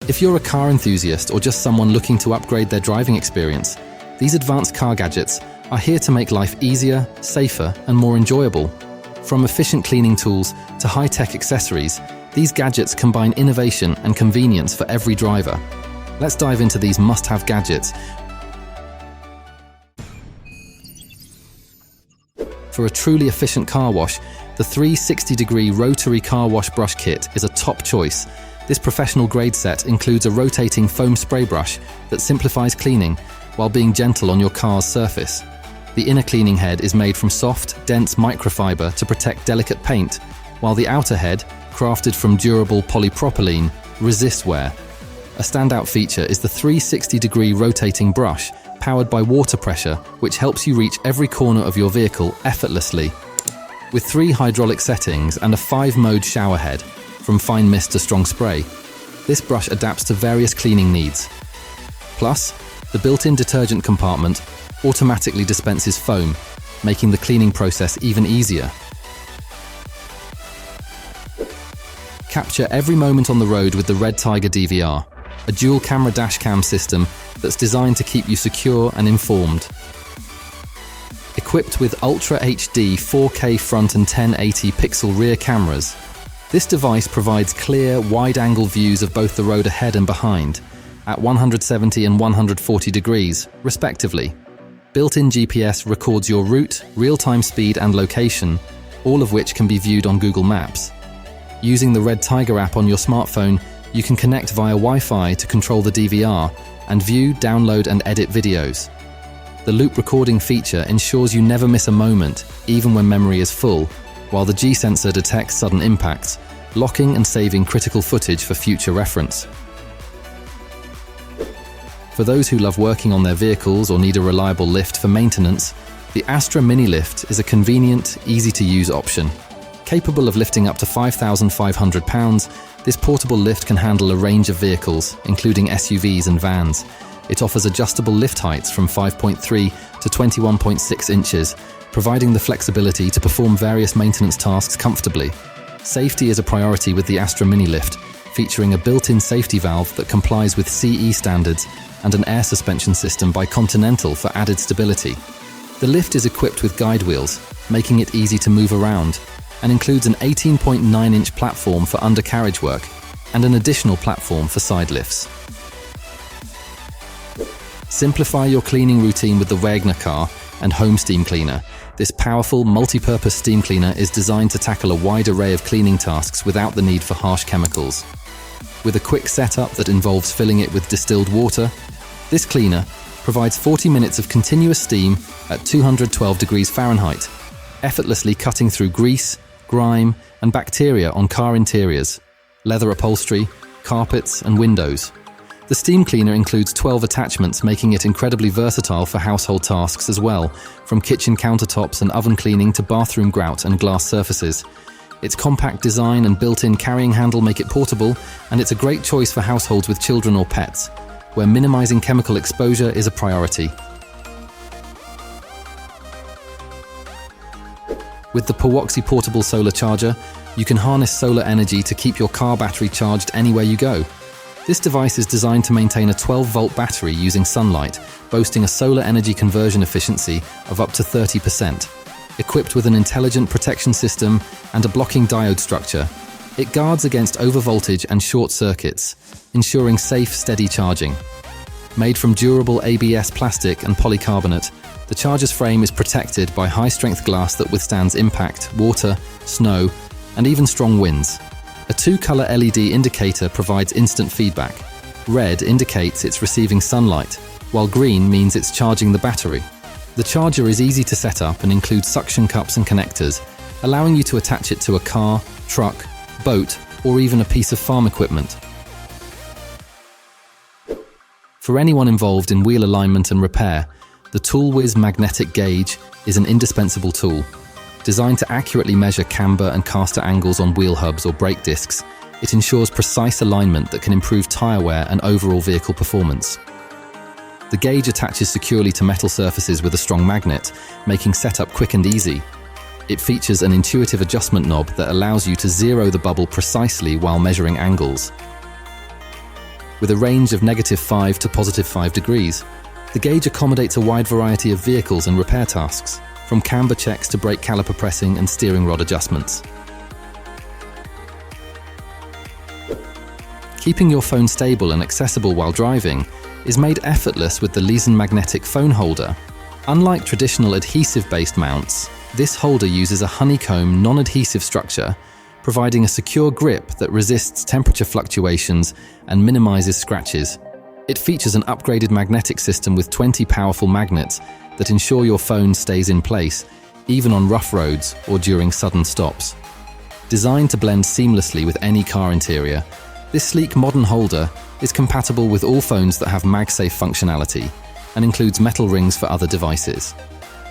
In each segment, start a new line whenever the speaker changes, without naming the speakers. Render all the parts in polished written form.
If you're a car enthusiast or just someone looking to upgrade their driving experience, these advanced car gadgets are here to make life easier, safer, and more enjoyable. From efficient cleaning tools to high-tech accessories, these gadgets combine innovation and convenience for every driver. Let's dive into these must-have gadgets. For a truly efficient car wash, the 360-degree Rotary car wash brush kit is a top choice. This professional-grade set includes a rotating foam spray brush that simplifies cleaning while being gentle on your car's surface. The inner cleaning head is made from soft, dense microfiber to protect delicate paint, while the outer head, crafted from durable polypropylene, resists wear. A standout feature is the 360-degree rotating brush, powered by water pressure, which helps you reach every corner of your vehicle effortlessly. With 3 hydraulic settings and a 5-mode shower head, from fine mist to strong spray, this brush adapts to various cleaning needs. Plus, the built-in detergent compartment automatically dispenses foam, making the cleaning process even easier. Capture every moment on the road with the red Tiger DVR, a dual-camera dashcam system that's designed to keep you secure and informed. Equipped with Ultra HD 4K front and 1080 pixel rear cameras, this device provides clear, wide-angle views of both the road ahead and behind, at 170 and 140 degrees, respectively. Built-in GPS records your route, real-time speed and location, all of which can be viewed on Google Maps. Using the Red Tiger app on your smartphone, you can connect via Wi-Fi to control the DVR and view, download and edit videos. The loop recording feature ensures you never miss a moment, even when memory is full, while the G-sensor detects sudden impacts, locking and saving critical footage for future reference. For those who love working on their vehicles or need a reliable lift for maintenance, the Astra Mini Lift is a convenient, easy-to-use option. Capable of lifting up to 5,500 pounds, this portable lift can handle a range of vehicles, including SUVs and vans. It offers adjustable lift heights from 5.3 to 21.6 inches, providing the flexibility to perform various maintenance tasks comfortably. Safety is a priority with the Astra Mini Lift, featuring a built-in safety valve that complies with CE standards and an air suspension system by Continental for added stability. The lift is equipped with guide wheels, making it easy to move around, and includes an 18.9-inch platform for undercarriage work and an additional platform for side lifts. Simplify your cleaning routine with the Wagner car and home steam cleaner. This powerful, multi-purpose steam cleaner is designed to tackle a wide array of cleaning tasks without the need for harsh chemicals. With a quick setup that involves filling it with distilled water, this cleaner provides 40 minutes of continuous steam at 212 degrees Fahrenheit, effortlessly cutting through grease, grime, and bacteria on car interiors, leather upholstery, carpets, and windows. The steam cleaner includes 12 attachments, making it incredibly versatile for household tasks as well, from kitchen countertops and oven cleaning to bathroom grout and glass surfaces. Its compact design and built-in carrying handle make it portable, and it's a great choice for households with children or pets, where minimizing chemical exposure is a priority. With the Powoxi portable solar charger, you can harness solar energy to keep your car battery charged anywhere you go. This device is designed to maintain a 12-volt battery using sunlight, boasting a solar energy conversion efficiency of up to 30%. Equipped with an intelligent protection system and a blocking diode structure, it guards against overvoltage and short circuits, ensuring safe, steady charging. Made from durable ABS plastic and polycarbonate, the charger's frame is protected by high-strength glass that withstands impact, water, snow, and even strong winds. A 2-color LED indicator provides instant feedback. Red indicates it's receiving sunlight, while green means it's charging the battery. The charger is easy to set up and includes suction cups and connectors, allowing you to attach it to a car, truck, boat, or even a piece of farm equipment. For anyone involved in wheel alignment and repair, the ToolWiz magnetic gauge is an indispensable tool. Designed to accurately measure camber and caster angles on wheel hubs or brake discs, it ensures precise alignment that can improve tire wear and overall vehicle performance. The gauge attaches securely to metal surfaces with a strong magnet, making setup quick and easy. It features an intuitive adjustment knob that allows you to zero the bubble precisely while measuring angles. with a range of -5 to +5 degrees. The gauge accommodates a wide variety of vehicles and repair tasks, from camber checks to brake caliper pressing and steering rod adjustments. Keeping your phone stable and accessible while driving is made effortless with the Lisen magnetic phone holder. Unlike traditional adhesive-based mounts, this holder uses a honeycomb non-adhesive structure, providing a secure grip that resists temperature fluctuations and minimizes scratches. It features an upgraded magnetic system with 20 powerful magnets that ensure your phone stays in place, even on rough roads or during sudden stops. Designed to blend seamlessly with any car interior, this sleek modern holder is compatible with all phones that have MagSafe functionality and includes metal rings for other devices.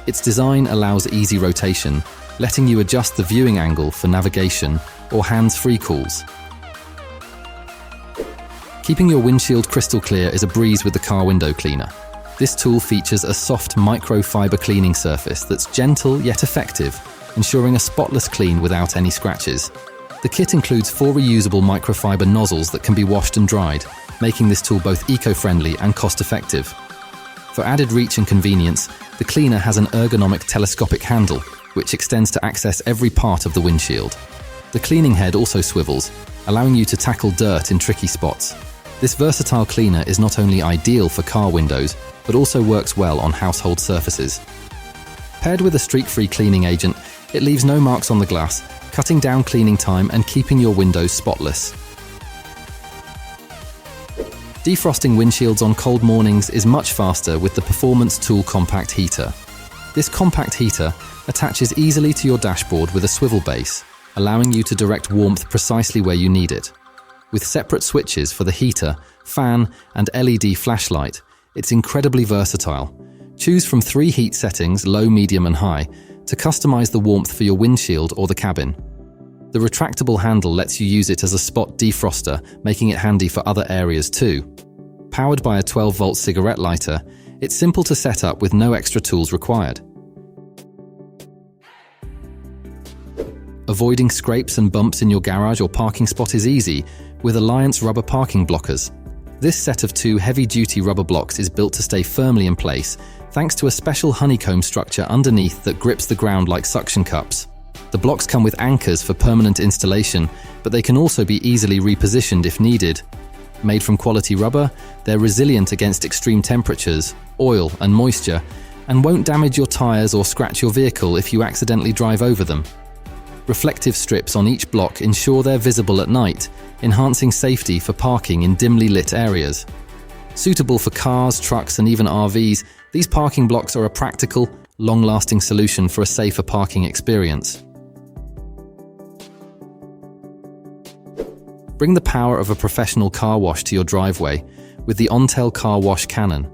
Its design allows easy rotation, letting you adjust the viewing angle for navigation or hands-free calls. Keeping your windshield crystal clear is a breeze with the car window cleaner. This tool features a soft microfiber cleaning surface that's gentle yet effective, ensuring a spotless clean without any scratches. The kit includes 4 reusable microfiber nozzles that can be washed and dried, making this tool both eco-friendly and cost-effective. For added reach and convenience, the cleaner has an ergonomic telescopic handle, which extends to access every part of the windshield. The cleaning head also swivels, allowing you to tackle dirt in tricky spots. This versatile cleaner is not only ideal for car windows, but also works well on household surfaces. Paired with a streak-free cleaning agent, it leaves no marks on the glass, cutting down cleaning time and keeping your windows spotless. Defrosting windshields on cold mornings is much faster with the Performance Tool Compact Heater. This compact heater attaches easily to your dashboard with a swivel base, allowing you to direct warmth precisely where you need it. With separate switches for the heater, fan, and LED flashlight, it's incredibly versatile. Choose from 3 heat settings, low, medium, and high, to customize the warmth for your windshield or the cabin. The retractable handle lets you use it as a spot defroster, making it handy for other areas too. Powered by a 12-volt cigarette lighter, it's simple to set up with no extra tools required. Avoiding scrapes and bumps in your garage or parking spot is easy with Alliance rubber parking blockers. This set of 2 heavy-duty rubber blocks is built to stay firmly in place thanks to a special honeycomb structure underneath that grips the ground like suction cups. The blocks come with anchors for permanent installation, but they can also be easily repositioned if needed. Made from quality rubber, they're resilient against extreme temperatures, oil, and moisture, and won't damage your tires or scratch your vehicle if you accidentally drive over them. Reflective strips on each block ensure they're visible at night, enhancing safety for parking in dimly lit areas. Suitable for cars, trucks, and even RVs, these parking blocks are a practical, long-lasting solution for a safer parking experience. Bring the power of a professional car wash to your driveway with the Ontel car wash cannon.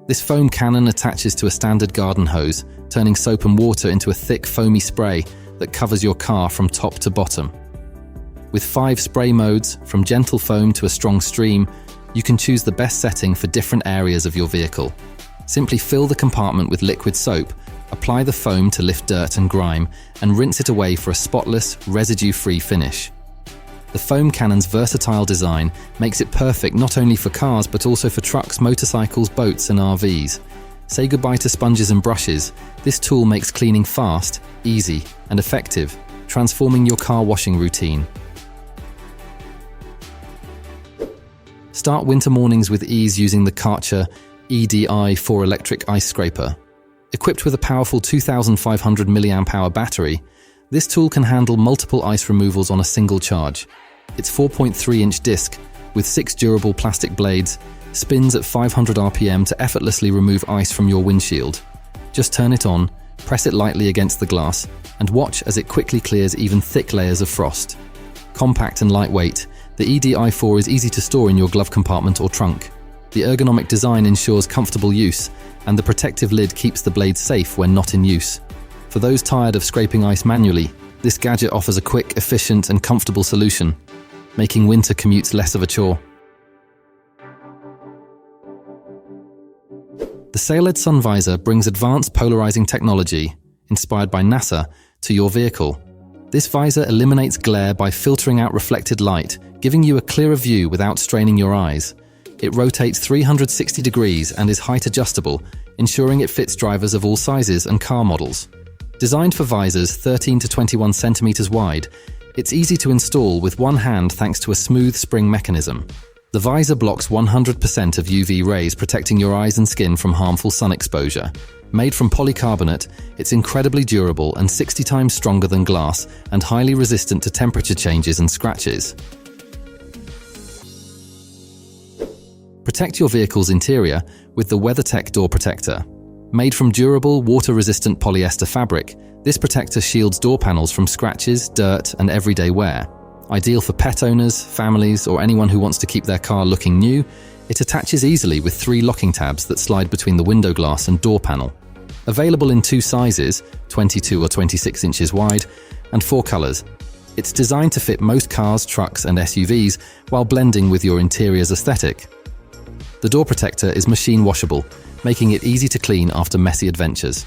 This foam cannon attaches to a standard garden hose, turning soap and water into a thick, foamy spray that covers your car from top to bottom. With 5 spray modes, from gentle foam to a strong stream, you can choose the best setting for different areas of your vehicle. Simply fill the compartment with liquid soap, apply the foam to lift dirt and grime, and rinse it away for a spotless, residue-free finish. The foam cannon's versatile design makes it perfect not only for cars but also for trucks, motorcycles, boats, and RVs. Say goodbye to sponges and brushes. This tool makes cleaning fast, easy, and effective, transforming your car washing routine. Start winter mornings with ease using the Karcher EDI-4 electric ice scraper. Equipped with a powerful 2,500 mAh battery, this tool can handle multiple ice removals on a single charge. Its 4.3-inch disc, with 6 durable plastic blades, spins at 500 RPM to effortlessly remove ice from your windshield. Just turn it on, press it lightly against the glass, and watch as it quickly clears even thick layers of frost. Compact and lightweight, the EDI-4 is easy to store in your glove compartment or trunk. The ergonomic design ensures comfortable use, and the protective lid keeps the blade safe when not in use. For those tired of scraping ice manually, this gadget offers a quick, efficient, and comfortable solution, making winter commutes less of a chore. The sail-led sun visor brings advanced polarizing technology, inspired by NASA, to your vehicle. This visor eliminates glare by filtering out reflected light, giving you a clearer view without straining your eyes. It rotates 360 degrees and is height adjustable, ensuring it fits drivers of all sizes and car models. Designed for visors 13 to 21 centimeters wide, it's easy to install with one hand thanks to a smooth spring mechanism. The visor blocks 100% of UV rays, protecting your eyes and skin from harmful sun exposure. Made from polycarbonate, it's incredibly durable and 60 times stronger than glass and highly resistant to temperature changes and scratches. Protect your vehicle's interior with the WeatherTech door protector. Made from durable, water-resistant polyester fabric, this protector shields door panels from scratches, dirt, and everyday wear. Ideal for pet owners, families, or anyone who wants to keep their car looking new, it attaches easily with 3 locking tabs that slide between the window glass and door panel. Available in 2 sizes, 22 or 26 inches wide, and 4 colors. It's designed to fit most cars, trucks, and SUVs while blending with your interior's aesthetic. The door protector is machine washable, making it easy to clean after messy adventures.